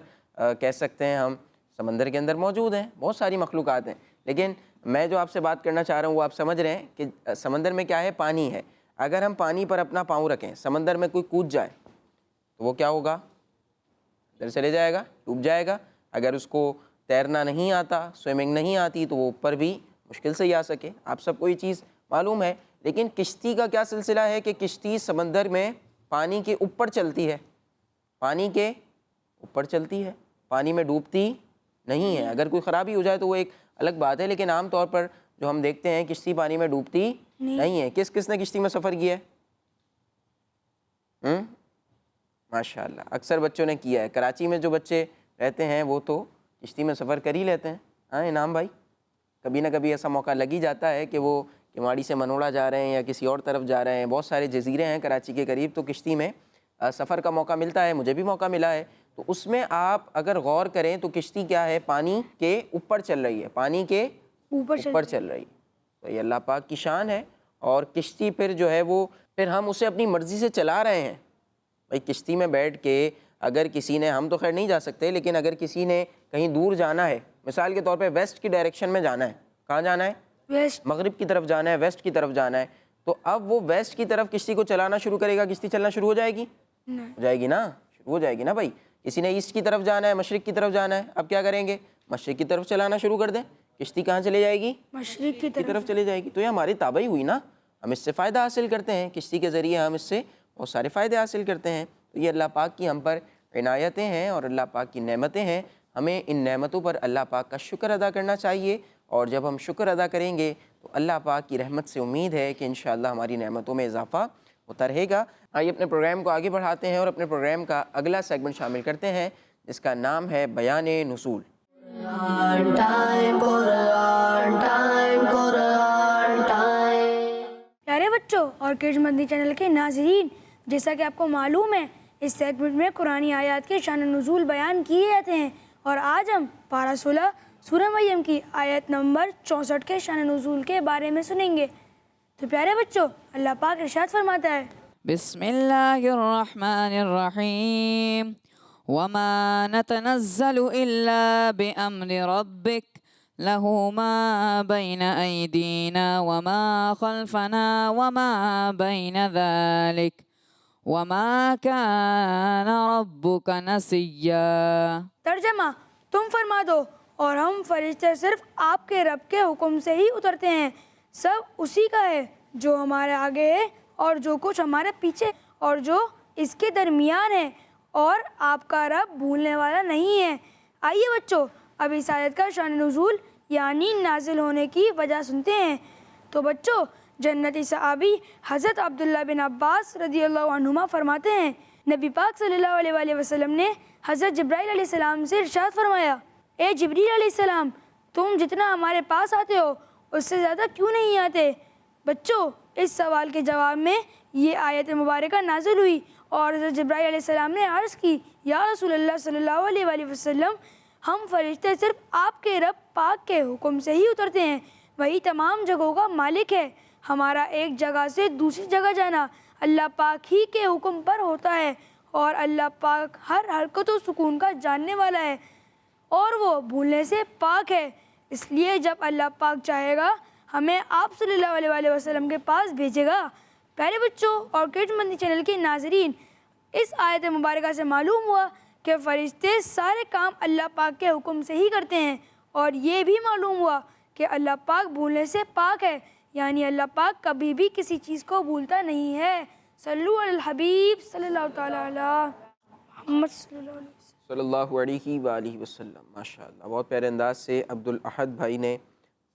کہہ سکتے ہیں ہم سمندر کے اندر موجود ہیں، بہت ساری مخلوقات ہیں۔ لیکن میں جو آپ سے بات کرنا چاہ رہا ہوں وہ آپ سمجھ رہے ہیں کہ سمندر میں کیا ہے؟ پانی ہے۔ اگر ہم پانی پر اپنا پاؤں رکھیں، سمندر میں کوئی کود جائے تو وہ کیا ہوگا؟ ادھر چلے جائے گا، ڈوب جائے گا۔ اگر اس کو تیرنا نہیں آتا، سوئمنگ نہیں آتی، تو وہ اوپر بھی مشکل سے ہی آ سکے۔ آپ سب کو یہ چیز معلوم ہے۔ لیکن کشتی کا کیا سلسلہ ہے کہ کشتی سمندر میں پانی کے اوپر چلتی ہے، پانی کے اوپر چلتی ہے، پانی میں ڈوبتی نہیں ہے۔ اگر کوئی خرابی ہو جائے تو وہ ایک الگ بات ہے، لیکن عام طور پر جو ہم دیکھتے ہیں کشتی پانی میں ڈوبتی نہیں ہے۔ کس نے کشتی میں سفر کیا ہے؟ ماشاءاللہ، اکثر بچوں نے کیا ہے۔ کراچی میں جو بچے رہتے ہیں وہ تو کشتی میں سفر کر ہی لیتے ہیں۔ ہاں انعام بھائی، کبھی نہ کبھی ایسا موقع لگ ہی جاتا ہے کہ وہ کماڑی سے منوڑا جا رہے ہیں یا کسی اور طرف جا رہے ہیں، بہت سارے جزیرے ہیں کراچی کے قریب، تو کشتی میں سفر کا موقع ملتا ہے، مجھے بھی موقع ملا ہے۔ تو اس میں آپ اگر غور کریں تو کشتی کیا ہے؟ پانی کے اوپر چل رہی ہے، پانی کے اوپر چل رہی ہے۔ تو یہ اللہ پاک کی شان ہے۔ اور کشتی پھر جو ہے وہ پھر ہم اسے اپنی مرضی سے چلا رہے ہیں۔ بھائی کشتی میں بیٹھ کے اگر کسی نے، ہم تو خیر نہیں جا سکتے، لیکن اگر کسی نے کہیں دور جانا ہے، مثال کے طور پہ ویسٹ کی ڈائریکشن میں جانا ہے، کہاں جانا ہے؟ ویسٹ، مغرب کی طرف جانا ہے، ویسٹ کی طرف جانا ہے، تو اب وہ ویسٹ کی طرف کشتی کو چلانا شروع کرے گا، کشتی چلنا شروع ہو جائے گی؟ ہو جائے گی نا، شروع ہو جائے گی نا بھائی۔ کسی نے ایسٹ کی طرف جانا ہے، مشرق کی طرف جانا ہے، اب کیا کریں گے؟ مشرق کی طرف چلانا شروع کر دیں، کشتی کہاں چلے جائے گی؟ مشرق کی کی طرف چلے جائے گی۔ تو یہ ہماری تابع ہی ہوئی نا، ہم اس سے فائدہ حاصل کرتے ہیں، کشتی کے ذریعے ہم اس سے بہت سارے فائدے حاصل کرتے ہیں۔ تو یہ اللہ پاک کی ہم پر عنایتیں ہیں اور اللہ پاک کی نعمتیں ہیں، ہمیں ان نعمتوں پر اللہ پاک کا شکر ادا کرنا چاہیے، اور جب ہم شکر ادا کریں گے تو اللہ پاک کی رحمت سے امید ہے کہ انشاءاللہ ہماری نعمتوں میں اضافہ ہوتا رہے گا۔ آئیے اپنے پروگرام کو آگے بڑھاتے ہیں اور اپنے پروگرام کا اگلا سیگمنٹ شامل کرتے ہیں جس کا نام ہے بیان نزول۔ پیارے بچوں اور کڈز مدنی چینل کے ناظرین، جیسا کہ آپ کو معلوم ہے اس سیگمنٹ میں قرآنی آیات کے شان نزول بیان کیے جاتے ہیں، اور آج ہم پارہ 16 سورہ مریم کی آیت نمبر 64 کے شان نزول کے بارے میں سنیں گے۔ تو پیارے بچوں، اللہ پاک ارشاد فرماتا ہے، بسم اللہ الرحمن الرحیم وما نتنزل الا بامر ربک له ما بين ايدينا وما خلفنا وما بين ذلك وما كان ربك نسيا۔ ترجمہ، تم فرما دو اور ہم فرشتے صرف آپ کے رب کے حکم سے ہی اترتے ہیں، سب اسی کا ہے جو ہمارے آگے ہے اور جو کچھ ہمارے پیچھے اور جو اس کے درمیان ہے، اور آپ کا رب بھولنے والا نہیں ہے۔ آئیے بچوں اب اس آیت کا شان نزول یعنی نازل ہونے کی وجہ سنتے ہیں۔ تو بچوں، جنتی صحابی حضرت عبداللہ بن عباس رضی اللہ عنہما فرماتے ہیں، نبی پاک صلی اللہ علیہ وآلہ وسلم نے حضرت جبرائیل علیہ السلام سے ارشاد فرمایا، اے جبریل علیہ السلام، تم جتنا ہمارے پاس آتے ہو اس سے زیادہ کیوں نہیں آتے؟ بچوں، اس سوال کے جواب میں یہ آیت مبارکہ نازل ہوئی اور حضرت جبرائیل علیہ السلام نے عرض کی، یا رسول اللہ صلی اللہ علیہ وآلہ وسلم، ہم فرشتے صرف آپ کے رب پاک کے حکم سے ہی اترتے ہیں، وہی تمام جگہوں کا مالک ہے، ہمارا ایک جگہ سے دوسری جگہ جانا اللہ پاک ہی کے حکم پر ہوتا ہے، اور اللہ پاک ہر حرکت و سکون کا جاننے والا ہے اور وہ بھولنے سے پاک ہے۔ اس لیے جب اللہ پاک چاہے گا ہمیں آپ صلی اللہ علیہ وآلہ وسلم کے پاس بھیجے گا۔ پیارے بچوں اور کڈز مدنی چینل کے ناظرین، اس آیت مبارکہ سے معلوم ہوا کہ فرشتے سارے کام اللہ پاک کے حکم سے ہی کرتے ہیں، اور یہ بھی معلوم ہوا کہ اللہ پاک بھولنے سے پاک ہے، یعنی اللہ پاک کبھی بھی کسی چیز کو بھولتا نہیں ہے۔ صلو علی الحبیب صلی اللہ تعالی علی محمد صلی اللہ علیہ وسلم۔ صلی اللہ علیہ وآلہ وسلم۔ ماشاءاللہ، بہت پیارے انداز سے عبدالاحد بھائی نے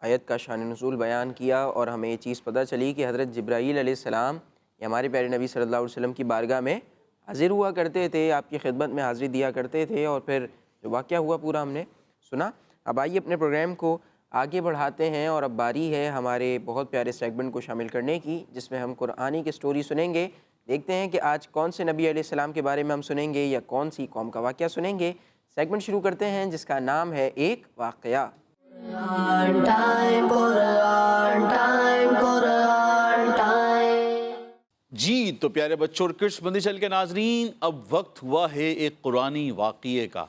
آیت کا شان نزول بیان کیا، اور ہمیں یہ چیز پتہ چلی کہ حضرت جبرائیل علیہ السلام یہ ہمارے پیارے نبی صلی اللہ علیہ وسلم کی بارگاہ میں حاضر ہوا کرتے تھے، آپ کی خدمت میں حاضری دیا کرتے تھے، اور پھر جو واقعہ ہوا پورا ہم نے سنا۔ اب آئیے اپنے پروگرام کو آگے بڑھاتے ہیں، اور اب باری ہے ہمارے بہت پیارے سیگمنٹ کو شامل کرنے کی جس میں ہم قرآنی کی سٹوری سنیں گے۔ دیکھتے ہیں کہ آج کون سے نبی علیہ السلام کے بارے میں ہم سنیں گے یا کون سی قوم کا واقعہ سنیں گے۔ سیگمنٹ شروع کرتے ہیں جس کا نام ہے ایک واقعہ۔ جی تو پیارے بچوں اور کڈز مدنی چینل کے ناظرین، اب وقت ہوا ہے ایک قرآنی واقعے کا،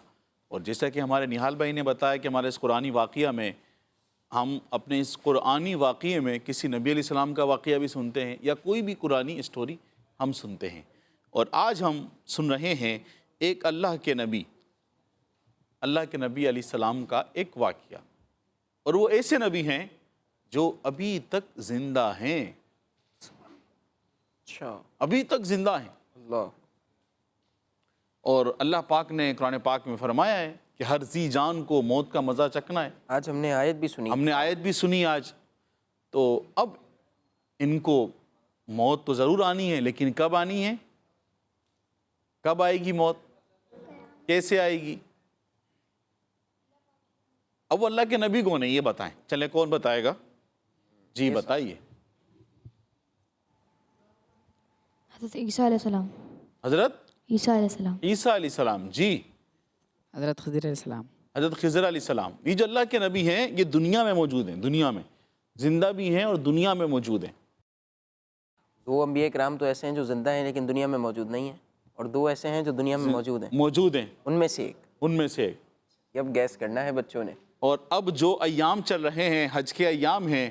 اور جیسا کہ ہمارے نہال بھائی نے بتایا کہ ہمارے اس قرآنی واقعہ میں ہم اپنے اس قرآنی واقعے میں کسی نبی علیہ السلام کا واقعہ بھی سنتے ہیں یا کوئی بھی قرآنی اسٹوری ہم سنتے ہیں، اور آج ہم سن رہے ہیں ایک اللہ کے نبی علیہ السلام کا ایک واقعہ، اور وہ ایسے نبی ہیں جو ابھی تک زندہ ہیں، اچھا، ابھی تک زندہ ہیں۔ اللہ، اور اللہ پاک نے قرآن پاک میں فرمایا ہے کہ ہر ذی جان کو موت کا مزہ چکھنا ہے۔ آج ہم نے آیت بھی سنی، ہم نے آیت بھی سنی آج، تو اب ان کو موت تو ضرور آنی ہے، لیکن کب آنی ہے؟ کب آئے گی موت؟ کیسے آئے گی؟ اب وہ اللہ کے نبی کون ہے یہ بتائیں، چلیں کون بتائے گا؟ جی بتائیے۔ حضرت عیسیٰ علیہ السلام۔ حضرت عیسیٰ علیہ السلام۔ عیسیٰ علیہ السلام، جی حضرت خضر علیہ السلام۔ حضرت خضر علیہ السلام۔ یہ جو اللہ کے نبی ہیں یہ دنیا میں موجود ہیں، دنیا میں زندہ بھی ہیں اور دنیا میں موجود ہیں۔ دو انبیاء کرام تو ایسے ہیں جو زندہ ہیں لیکن دنیا میں موجود نہیں ہیں، اور دو ایسے ہیں جو دنیا میں موجود ہیں، موجود ہیں ان میں سے ایک، ان میں سے ایک۔ یہ اب گیس کرنا ہے بچوں نے۔ اور اب جو ایام چل رہے ہیں حج کے ایام ہیں،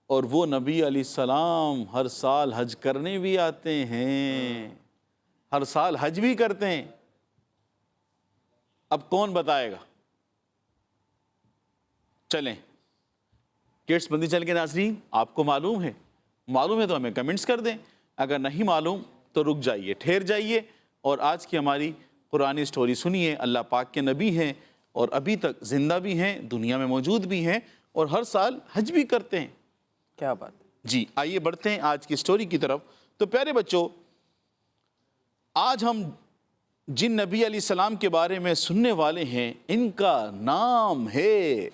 اور وہ نبی علیہ السلام ہر سال حج کرنے بھی آتے ہیں، ہر سال حج بھی کرتے ہیں۔ اب کون بتائے گا؟ چلیں کڈز مدنی چینل کے ناظرین، آپ کو معلوم ہے معلوم ہے تو ہمیں کمنٹس کر دیں، اگر نہیں معلوم تو رک جائیے، ٹھہر جائیے اور آج کی ہماری قرآنی سٹوری سنیے۔ اللہ پاک کے نبی ہیں اور ابھی تک زندہ بھی ہیں، دنیا میں موجود بھی ہیں اور ہر سال حج بھی کرتے ہیں۔ کیا بات ہے۔ جی آئیے بڑھتے ہیں آج کی سٹوری کی طرف۔ تو پیارے بچوں، آج ہم جن نبی علیہ السلام کے بارے میں سننے والے ہیں ان کا نام ہے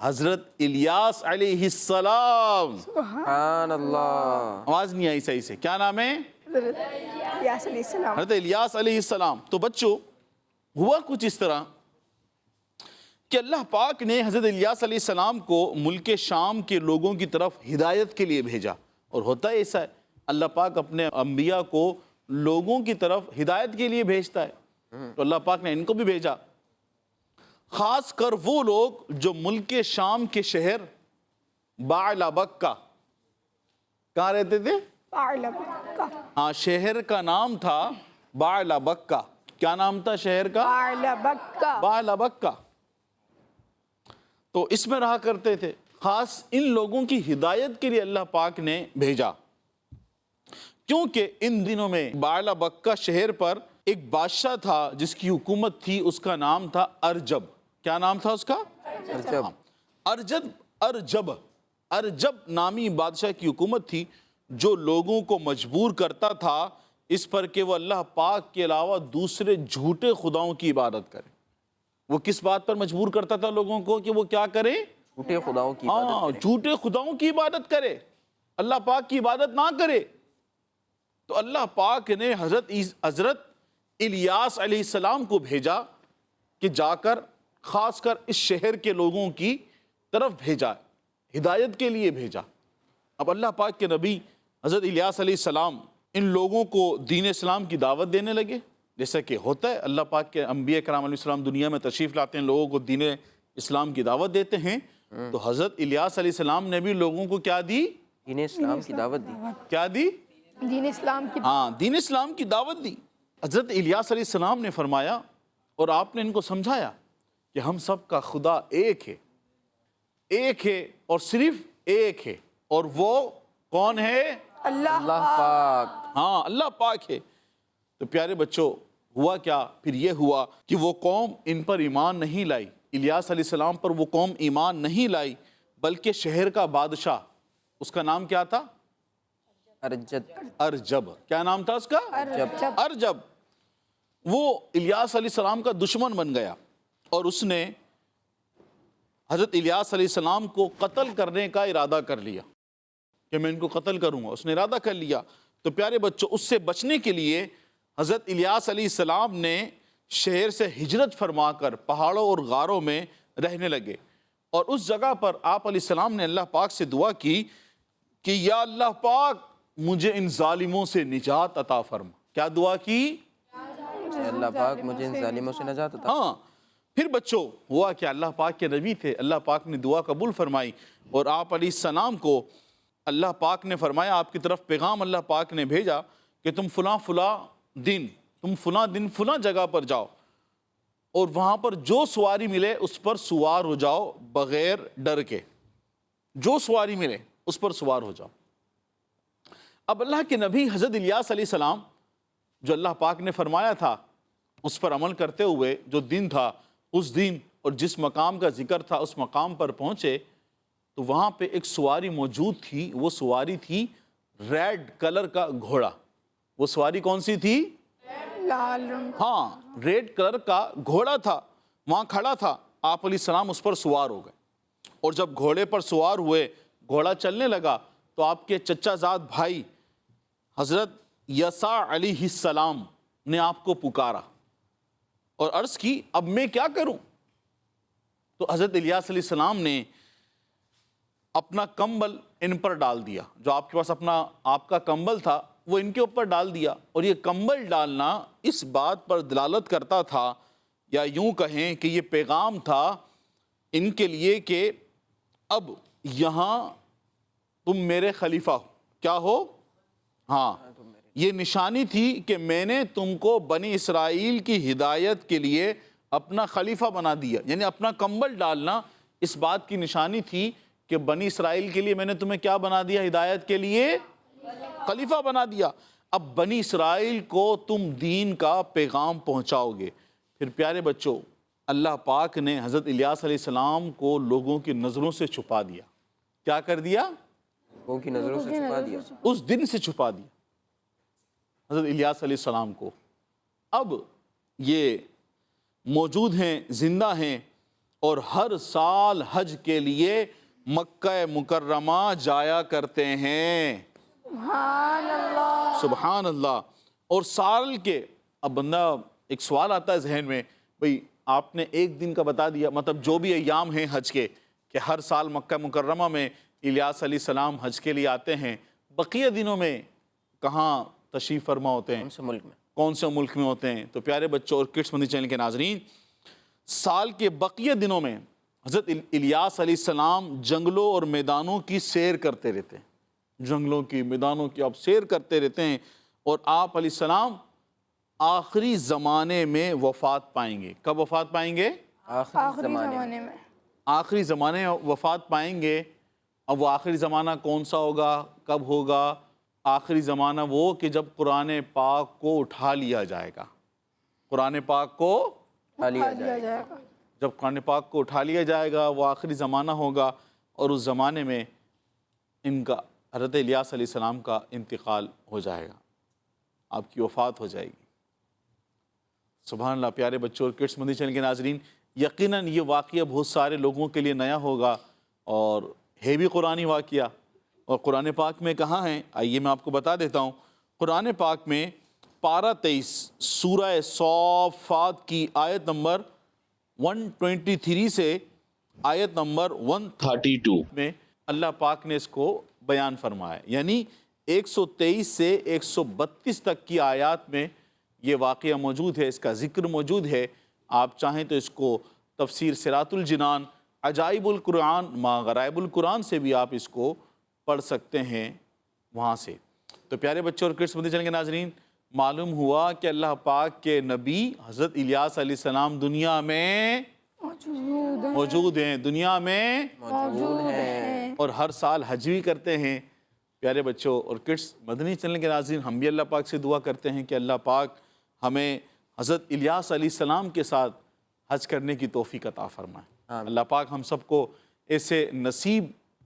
حضرت الیاس علیہ السلام۔ سبحان اللہ۔ آواز نہیں آئی صحیح سے، کیا نام ہے؟ حضرت الیاس علیہ السلام۔ تو بچوں، ہوا کچھ اس طرح کہ اللہ پاک نے حضرت الیاس علیہ السلام کو ملک شام کے لوگوں کی طرف ہدایت کے لیے بھیجا، اور ہوتا ہے ایسا ہے، اللہ پاک اپنے انبیاء کو لوگوں کی طرف ہدایت کے لیے بھیجتا ہے۔ تو اللہ پاک نے ان کو بھی بھیجا، خاص کر وہ لوگ جو ملک شام کے شہر بعلبکہ، کہاں رہتے تھے؟ ہاں، شہر کا نام تھا بعلبکہ۔ کیا نام تھا شہر کا؟ بعلبکہ۔ تو اس میں رہا کرتے تھے، خاص ان لوگوں کی ہدایت کے لیے اللہ پاک نے بھیجا، کیونکہ ان دنوں میں بعلبکہ شہر پر ایک بادشاہ تھا جس کی حکومت تھی، اس کا نام تھا ارجب۔ کیا نام تھا اس کا؟ ارجب نامی بادشاہ کی حکومت تھی، جو لوگوں کو مجبور کرتا تھا اس پر کہ وہ اللہ پاک کے علاوہ دوسرے جھوٹے خداؤں کی عبادت کریں۔ وہ کس بات پر مجبور کرتا تھا لوگوں کو کہ وہ کیا کریں؟ جھوٹے خداؤں کی عبادت کریں۔ جھوٹے خداؤں کی عبادت کرے، اللہ پاک کی عبادت نہ کرے۔ تو اللہ پاک نے حضرت الیاس علیہ السلام کو بھیجا کہ جا کر خاص کر اس شہر کے لوگوں کی طرف بھیجا، ہدایت کے لیے بھیجا۔ اب اللہ پاک کے نبی حضرت الیاس علیہ السلام ان لوگوں کو دین اسلام کی دعوت دینے لگے، جیسا کہ ہوتا ہے، اللہ پاک کے انبیاء کرام علیہ السلام دنیا میں تشریف لاتے ہیں، لوگوں کو دین اسلام کی دعوت دیتے ہیں۔ تو حضرت الیاس علیہ السلام نے بھی لوگوں کو کیا دی؟ دین اسلام کی دعوت دی۔ کیا دی؟ دین اسلام کی دین اسلام کی دعوت دی۔ حضرت الیاس علیہ السلام نے فرمایا اور آپ نے ان کو سمجھایا کہ ہم سب کا خدا ایک ہے، ایک ہے اور صرف ایک ہے، اور وہ کون ہے؟ اللہ پاک۔ ہاں، اللہ پاک ہے۔ تو پیارے بچوں، ہوا کیا؟ پھر یہ ہوا کہ وہ قوم ان پر ایمان نہیں لائی، الیاس علیہ السلام پر وہ قوم ایمان نہیں لائی، بلکہ شہر کا بادشاہ، اس کا نام کیا تھا؟ ارجب۔ کیا نام تھا اس کا؟ ارجب۔ وہ الیاس علیہ السلام کا دشمن بن گیا اور اس نے حضرت الیاس علیہ السلام کو قتل کرنے کا ارادہ کر لیا کہ میں ان کو قتل کروں گا، اس نے ارادہ کر لیا۔ تو پیارے بچوں، اس سے بچنے کے لیے حضرت الیاس علیہ السلام نے شہر سے ہجرت فرما کر پہاڑوں اور غاروں میں رہنے لگے، اور اس جگہ پر آپ علیہ السلام نے اللہ پاک سے دعا کی کہ یا اللہ پاک مجھے ان ظالموں سے نجات عطا فرما۔ کیا دعا کی؟ اللہ پاک مجھے ان ظالموں سے نجات عطا۔ ہاں، پھر بچوں ہوا کہ اللہ پاک کے نبی تھے، اللہ پاک نے دعا قبول فرمائی، اور آپ علیہ السلام کو اللہ پاک نے فرمایا، آپ کی طرف پیغام اللہ پاک نے بھیجا کہ تم فلاں دن فلاں جگہ پر جاؤ، اور وہاں پر جو سواری ملے اس پر سوار ہو جاؤ بغیر ڈر کے، جو سواری ملے اس پر سوار ہو جاؤ۔ اب اللہ کے نبی حضرت الیاس علیہ السلام جو اللہ پاک نے فرمایا تھا اس پر عمل کرتے ہوئے، جو دن تھا اس دن اور جس مقام کا ذکر تھا اس مقام پر پہنچے، تو وہاں پہ ایک سواری موجود تھی، وہ سواری تھی ریڈ کلر کا گھوڑا۔ وہ سواری کون سی تھی؟ لال رنگ۔ ہاں، ریڈ کلر کا گھوڑا تھا، وہاں کھڑا تھا۔ آپ علیہ السلام اس پر سوار ہو گئے، اور جب گھوڑے پر سوار ہوئے، گھوڑا چلنے لگا، تو آپ کے چچا زاد بھائی حضرت یسع علیہ السلام نے آپ کو پکارا اور عرض کی اب میں کیا کروں؟ تو حضرت الیاس علیہ السلام نے اپنا کمبل ان پر ڈال دیا، جو آپ کے پاس آپ کا کمبل تھا وہ ان کے اوپر ڈال دیا، اور یہ کمبل ڈالنا اس بات پر دلالت کرتا تھا، یا یوں کہیں کہ یہ پیغام تھا ان کے لیے کہ اب یہاں تم میرے خلیفہ ہو۔ کیا ہو؟ ہاں، یہ نشانی تھی کہ میں نے تم کو بنی اسرائیل کی ہدایت کے لیے اپنا خلیفہ بنا دیا، یعنی اپنا کمبل ڈالنا اس بات کی نشانی تھی کہ بنی اسرائیل کے لیے میں نے تمہیں کیا بنا دیا؟ ہدایت کے لیے خلیفہ بنا دیا۔ اب بنی اسرائیل کو تم دین کا پیغام پہنچاؤ گے۔ پھر پیارے بچوں، اللہ پاک نے حضرت الیاس علیہ السلام کو لوگوں کی نظروں سے چھپا دیا۔ کیا کر دیا؟ لوگوں کی نظروں سے چھپا دیا۔ اس دن سے چھپا دیا حضرت الیاس علیہ السلام کو۔ اب یہ موجود ہیں، زندہ ہیں، اور ہر سال حج کے لیے مکہ مکرمہ جایا کرتے ہیں۔ سبحان اللہ۔ اور سال کے، اب بندہ ایک سوال آتا ہے ذہن میں، بھئی آپ نے ایک دن کا بتا دیا، مطلب جو بھی ایام ہیں حج کے، کہ ہر سال مکہ مکرمہ میں الیاس علیہ السلام حج کے لیے آتے ہیں، بقیہ دنوں میں کہاں تشریف فرما ہوتے ہیں؟ کون سے ملک میں؟ کون سے ملک میں ہوتے ہیں؟ تو پیارے بچوں اور کڈس مدنی چینل کے ناظرین، سال کے بقیہ دنوں میں حضرت الیاس علیہ السلام جنگلوں اور میدانوں کی سیر کرتے رہتے ہیں۔ جنگلوں کی، میدانوں کی آپ سیر کرتے رہتے ہیں، اور آپ علیہ السلام آخری زمانے میں وفات پائیں گے۔ کب وفات پائیں گے؟ آخری زمانے میں۔ آخری زمانے میں وفات پائیں گے۔ اب وہ آخری زمانہ کون سا ہوگا؟ کب ہوگا؟ آخری زمانہ وہ کہ جب قرآن پاک کو اٹھا لیا جائے گا۔ قرآن پاک کو اٹھا لیا جائے گا۔ جب قرآن پاک کو اٹھا لیا جائے گا، وہ آخری زمانہ ہوگا، اور اس زمانے میں ان کا، حضرت الیاس علیہ السلام کا انتقال ہو جائے گا، آپ کی وفات ہو جائے گی۔ سبحان اللہ۔ پیارے بچوں اور کڈس مدنی چینل کے ناظرین، یقیناً یہ واقعہ بہت سارے لوگوں کے لیے نیا ہوگا، اور ہے بھی قرآنی واقعہ۔ اور قرآن پاک میں کہاں ہیں؟ آئیے میں آپ کو بتا دیتا ہوں۔ قرآن پاک میں پارہ 23 سورہ صافات کی آیت نمبر 123 سے آیت نمبر 132 میں اللہ پاک نے اس کو بیان فرمایا، یعنی 123 سے 132 تک کی آیات میں یہ واقعہ موجود ہے، اس کا ذکر موجود ہے۔ آپ چاہیں تو اس کو تفسیر صراط الجنان، عجائب القرآن ما غرائب القرآن سے بھی آپ اس کو پڑھ سکتے ہیں وہاں سے۔ تو پیارے بچوں اور کڈس مدنی چینل کے ناظرین، معلوم ہوا کہ اللہ پاک کے نبی حضرت الیاس علیہ السلام دنیا میں موجود ہیں، دنیا میں موجود ہیں، اور ہر سال حج بھی کرتے ہیں۔ پیارے بچوں اور کڈس مدنی چینل کے ناظرین، ہم بھی اللہ پاک سے دعا کرتے ہیں کہ اللہ پاک ہمیں حضرت الیاس علیہ السلام کے ساتھ حج کرنے کی توفیق عطا فرمائے۔ اللہ پاک ہم سب کو ایسے نصیب،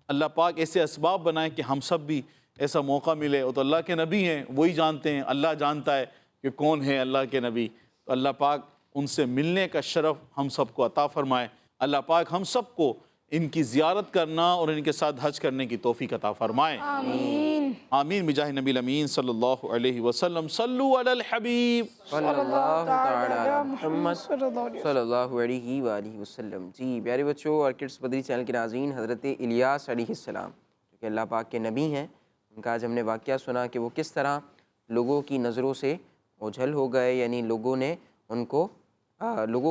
اللہ پاک ایسے اسباب بنائیں کہ ہم سب بھی ایسا موقع ملے۔ وہ تو اللہ کے نبی ہیں، وہی جانتے ہیں، اللہ جانتا ہے کہ کون ہے اللہ کے نبی، تو اللہ پاک ان سے ملنے کا شرف ہم سب کو عطا فرمائے۔ اللہ پاک ہم سب کو ان کی زیارت کرنا اور ان کے ساتھ حج کرنے کی توفیق عطا فرمائے۔ آمین آمین بجاہ نبی الامین صلی اللہ علیہ وسلم۔ صلو علی الحبیب صلی اللہ تعالی علی محمد صلی اللہ علیہ وآلہ وسلم۔ جی پیارے بچوں اور کڈس مدنی چینل کے ناظرین، حضرت الیاس علیہ السلام جو کہ اللہ پاک کے نبی ہیں، ان کا آج ہم نے واقعہ سنا کہ وہ کس طرح لوگوں کی نظروں سے اوجھل ہو گئے، یعنی لوگوں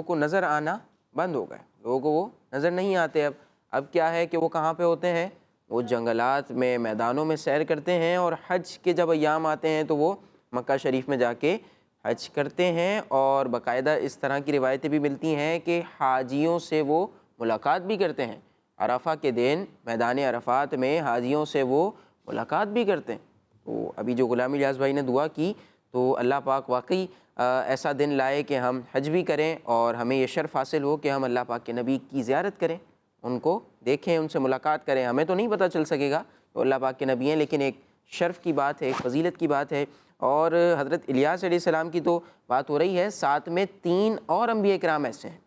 کو نظر آنا بند ہو گئے، لوگوں کو وہ نظر نہیں آتے۔ اب کیا ہے کہ وہ کہاں پہ ہوتے ہیں؟ وہ جنگلات میں، میدانوں میں سیر کرتے ہیں، اور حج کے جب ایام آتے ہیں تو وہ مکہ شریف میں جا کے حج کرتے ہیں۔ اور باقاعدہ اس طرح کی روایتیں بھی ملتی ہیں کہ حاجیوں سے وہ ملاقات بھی کرتے ہیں۔ عرفہ کے دن میدان عرفات میں حاجیوں سے وہ ملاقات بھی کرتے ہیں۔ تو ابھی جو غلام الیاس بھائی نے دعا کی، تو اللہ پاک واقعی ایسا دن لائے کہ ہم حج بھی کریں، اور ہمیں یہ شرف حاصل ہو کہ ہم اللہ پاک کے نبی کی زیارت کریں، ان کو دیکھیں، ان سے ملاقات کریں۔ ہمیں تو نہیں پتہ چل سکے گا تو اللہ پاک کے نبی ہیں، لیکن ایک شرف کی بات ہے، ایک فضیلت کی بات ہے۔ اور حضرت الیاس علیہ السلام کی تو بات ہو رہی ہے، ساتھ میں 3 اور انبیاء کرام ایسے ہیں،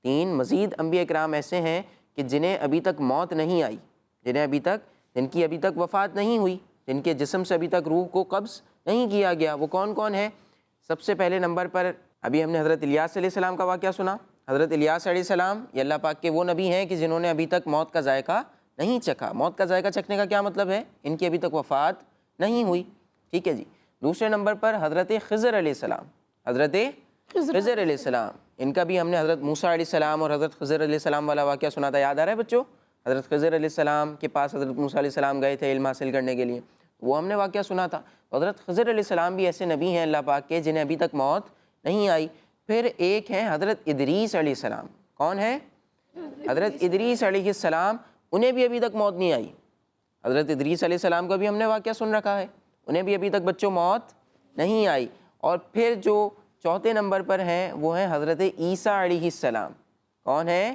3 مزید انبیاء کرام ایسے ہیں کہ جنہیں ابھی تک موت نہیں آئی، جن کی ابھی تک وفات نہیں ہوئی، جن کے جسم سے ابھی تک روح کو قبض نہیں کیا گیا۔ وہ کون کون ہے؟ سب سے پہلے نمبر پر ابھی ہم نے حضرت الیاس علیہ السلام کا واقعہ سنا۔ حضرت الیاس علیہ السلام یہ اللہ پاک کے وہ نبی ہیں کہ جنہوں نے ابھی تک موت کا ذائقہ نہیں چکھا۔ موت کا ذائقہ چکھنے کا کیا مطلب ہے؟ ان کی ابھی تک وفات نہیں ہوئی، ٹھیک ہے جی۔ دوسرے نمبر پر حضرت خضر علیہ السلام، حضرت خضر علیہ السلام، ان کا بھی ہم نے حضرت موسیٰ علیہ السلام اور حضرت خضر علیہ السلام والا واقعہ سنا تھا، یاد آ رہا ہے بچوں؟ حضرت خضر علیہ السلام کے پاس حضرت موسیٰ علیہ السلام گئے تھے علم حاصل کرنے کے لیے، وہ ہم نے واقعہ سنا تھا۔ حضرت خضر علیہ السلام بھی ایسے نبی ہیں اللہ پاک کے جنہیں ابھی تک موت نہیں آئی۔ پھر ایک ہیں حضرت ادریس علیہ السلام، کون ہے؟ حضرت ادریس علیہ السلام، انہیں بھی ابھی تک موت نہیں آئی. حضرت ادریس علیہ السلام کا بھی ہم نے واقعہ سن رکھا ہے, انہیں بھی ابھی تک بچوں موت نہیں آئی. اور پھر جو چوتھے نمبر پر ہیں وہ ہیں حضرت عیسیٰ علیہ السلام. کون ہے؟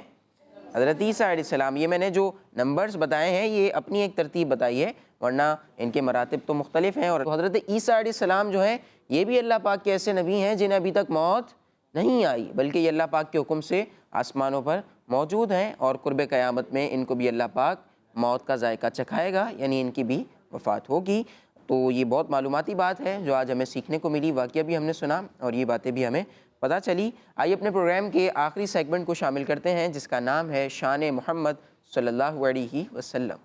حضرت عیسیٰ علیہ السلام. یہ میں نے جو نمبرز بتائے ہیں یہ اپنی ایک ترتیب بتائی ہے, ورنہ ان کے مراتب تو مختلف ہیں. اور حضرت عیسیٰ علیہ السلام جو ہیں یہ بھی اللہ پاک کے ایسے نبی ہیں جنہیں ابھی تک موت نہیں آئی, بلکہ یہ اللہ پاک کے حکم سے آسمانوں پر موجود ہیں, اور قرب قیامت میں ان کو بھی اللہ پاک موت کا ذائقہ چکھائے گا, یعنی ان کی بھی وفات ہوگی. تو یہ بہت معلوماتی بات ہے جو آج ہمیں سیکھنے کو ملی, واقعہ بھی ہم نے سنا اور یہ باتیں بھی ہمیں پتہ چلی. آئیے اپنے پروگرام کے آخری سیگمنٹ کو شامل کرتے ہیں جس کا نام ہے شان محمد صلی اللہ علیہ وسلم.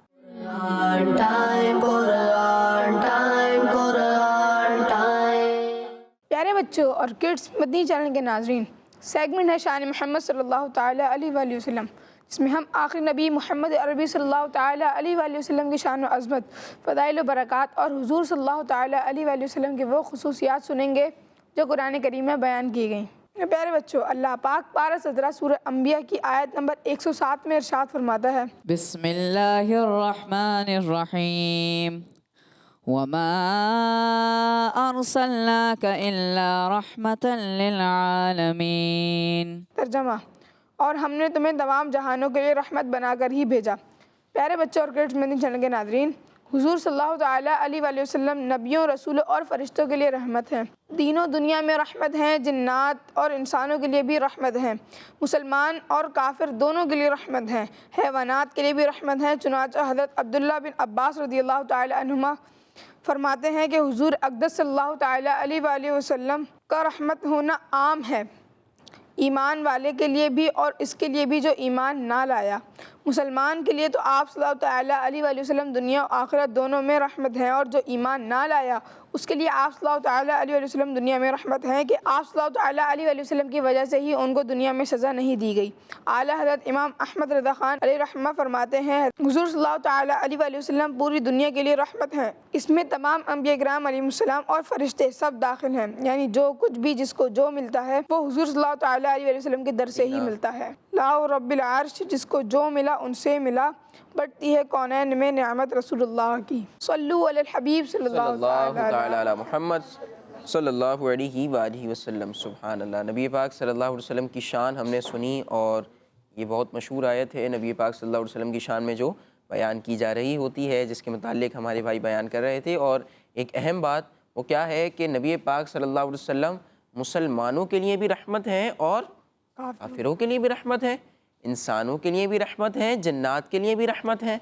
پیارے بچوں اور کڈس مدنی چینل کے ناظرین، سیگمنٹ ہے شان محمد صلی اللہ تعالیٰ علیہ وآلہ وسلم، جس میں ہم آخری نبی محمد عربی صلی اللہ تعالیٰ علیہ وآلہ وسلم کی شان و عظمت، فضائل و برکات اور حضور صلی اللہ تعالیٰ علیہ وآلہ وسلم کی وہ خصوصیات سنیں گے جو قرآن کریم میں بیان کی گئیں. پیارے بچوں، اللہ پاک پارہ 17 سورہ انبیاء کی آیت نمبر 107 میں ارشاد فرماتا ہے، بسم اللہ الرحمن الرحیم وما ارسلناک الا رحمتا للعالمین. ترجمہ: اور ہم نے تمہیں تمام جہانوں کے لیے رحمت بنا کر ہی بھیجا. پیارے بچوں اور کڈس مدنی چینل کے ناظرین، حضور صلی اللہ تعالیٰ علیہ وآلہ وسلم نبیوں، رسولوں اور فرشتوں کے لیے رحمت ہیں. دین و دنیا میں رحمت ہیں، جنات اور انسانوں کے لیے بھی رحمت ہیں، مسلمان اور کافر دونوں کے لیے رحمت ہیں، حیوانات کے لیے بھی رحمت ہیں. چنانچہ حضرت عبداللہ بن عباس رضی اللہ تعالیٰ عنہما فرماتے ہیں کہ حضور اقدس صلی اللہ تعالیٰ علیہ وآلہ وسلم کا رحمت ہونا عام ہے، ایمان والے کے لیے بھی اور اس کے لیے بھی جو ایمان نہ لایا. مسلمان کے لیے تو آپ صلی اللہ تعالیٰ علیہ وآلہ وسلم دنیا و آخرت دونوں میں رحمت ہیں، اور جو ایمان نہ لایا اس کے لیے آپ صلی اللہ تعالیٰ علیہ وآلہ وسلم دنیا میں رحمت ہیں کہ آپ صلی اللہ تعالیٰ علیہ وآلہ وسلم کی وجہ سے ہی ان کو دنیا میں سزا نہیں دی گئی. اعلیٰ حضرت امام احمد رضا خان علیہ رحمہ فرماتے ہیں، حضور صلی اللہ تعالیٰ علیہ وآلہ وسلم پوری دنیا کے لیے رحمت ہیں، اس میں تمام انبیاء کرام علیہ السلام اور فرشتے سب داخل ہیں، یعنی جو کچھ بھی جس کو جو ملتا ہے وہ حضور صلی اللہ تعالیٰ علیہ وآلہ وسلم کے در سے ہی ملتا ہے. لا رب العرش، جس کو جو ملا ان سے ملا، بڑھتی ہے کونین میں نعمت رسول اللہ کی. صلو علی الحبیب صلی اللہ تعالیٰ علی محمد صلی اللہ علیہ وآلہ وسلم. سبحان اللہ. نبی پاک صلی اللہ علیہ وسلم کی شان ہم نے سنی، اور یہ بہت مشہور آیت ہے نبی پاک صلی اللہ علیہ وسلم کی شان میں جو بیان کی جا رہی ہوتی ہے، جس کے متعلق ہمارے بھائی بیان کر رہے تھے. اور ایک اہم بات وہ کیا ہے کہ نبی پاک صلی اللہ علیہ وسلم مسلمانوں کے لیے بھی رحمت ہیں اور کافروں کے لیے بھی رحمت ہیں، انسانوں کے لیے بھی رحمت ہیں، جنات کے لیے بھی رحمت ہیں،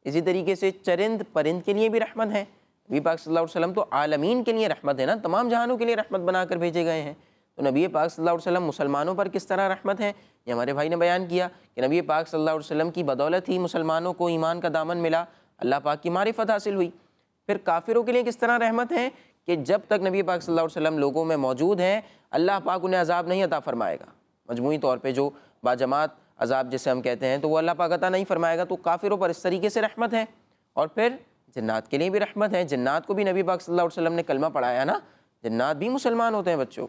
اسی طریقے سے چرند پرند کے لیے بھی رحمت ہیں. نبی پاک صلی اللہ علیہ وسلم تو عالمین کے لیے رحمت ہے نا، تمام جہانوں کے لیے رحمت بنا کر بھیجے گئے ہیں. تو نبی پاک صلی اللہ علیہ وسلم مسلمانوں پر کس طرح رحمت ہے، یہ ہمارے بھائی نے بیان کیا کہ نبی پاک صلی اللہ علیہ وسلم کی بدولت ہی مسلمانوں کو ایمان کا دامن ملا، اللہ پاک کی معرفت حاصل ہوئی. پھر کافروں کے لیے کس طرح رحمت ہے کہ جب تک نبی پاک صلی اللہ علیہ وسلم لوگوں میں موجود ہیں اللہ پاک انہیں عذاب نہیں عطا فرمائے گا. مجموعی طور پہ جو باجماعت عذاب جسے ہم کہتے ہیں تو وہ اللہ پاک عطا نہیں فرمائے گا. تو کافروں پر اس طریقے سے رحمت ہے. اور پھر جنات کے لیے بھی رحمت ہے. جنات کو بھی نبی پاک صلی اللہ علیہ وسلم نے کلمہ پڑھایا نا، جنات بھی مسلمان ہوتے ہیں بچوں.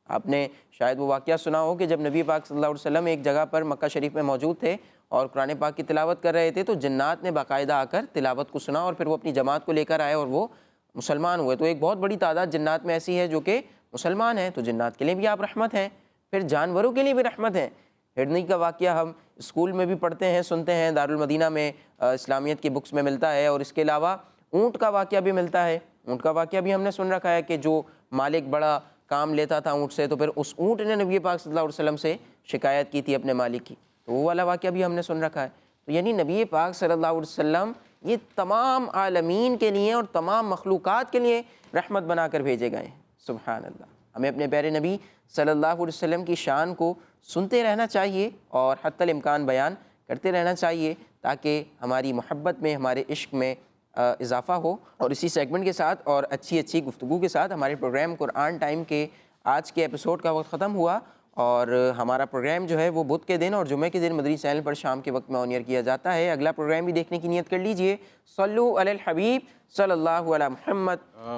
آپ نے شاید وہ واقعہ سنا ہو کہ جب نبی پاک صلی اللہ علیہ وسلم ایک جگہ پر مکہ شریف میں موجود تھے اور قرآن پاک کی تلاوت کر رہے تھے تو جنات نے باقاعدہ آ کر تلاوت کو سنا اور پھر وہ اپنی جماعت کو لے کر آئے اور وہ مسلمان ہوئے. تو ایک بہت بڑی تعداد جنات میں ایسی ہے جو کہ مسلمان ہیں. تو جنات کے لیے بھی آپ رحمت ہیں. پھر جانوروں کے لیے بھی رحمت ہیں. ہرنی کا واقعہ ہم اسکول میں بھی پڑھتے ہیں، سنتے ہیں، دارالمدینہ میں اسلامیت کی بکس میں ملتا ہے. اور اس کے علاوہ اونٹ کا واقعہ بھی ملتا ہے. اونٹ کا واقعہ بھی ہم نے سن رکھا ہے کہ جو مالک بڑا کام لیتا تھا اونٹ سے تو پھر اس اونٹ نے نبی پاک صلی اللہ علیہ وسلم سے شکایت کی تھی اپنے مالک کی، تو وہ والا واقعہ بھی ہم نے سن رکھا ہے. تو یعنی نبی پاک صلی اللہ علیہ وسلم یہ تمام عالمین کے لیے اور تمام مخلوقات کے لیے رحمت بنا کر بھیجے گئے ہیں. سبحان اللہ. ہمیں اپنے پیارے نبی صلی اللہ علیہ وسلم کی شان کو سنتے رہنا چاہیے اور حتی الامکان بیان کرتے رہنا چاہیے تاکہ ہماری محبت میں، ہمارے عشق میں اضافہ ہو. اور اسی سیگمنٹ کے ساتھ اور اچھی گفتگو کے ساتھ ہمارے پروگرام قرآن ٹائم کے آج کے ایپیسوڈ کا وقت ختم ہوا. اور ہمارا پروگرام جو ہے وہ بدھ کے دن اور جمعہ کے دن مدنی چینل پر شام کے وقت میں آن ایئر کیا جاتا ہے. اگلا پروگرام بھی دیکھنے کی نیت کر لیجئے. صلو علی الحبیب صلی اللہ علی محمد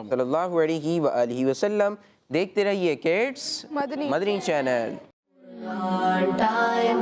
صلی اللہ علیہ وآلہ وسلم. دیکھتے رہیے کڈس مدنی چینل. قرآن ٹائم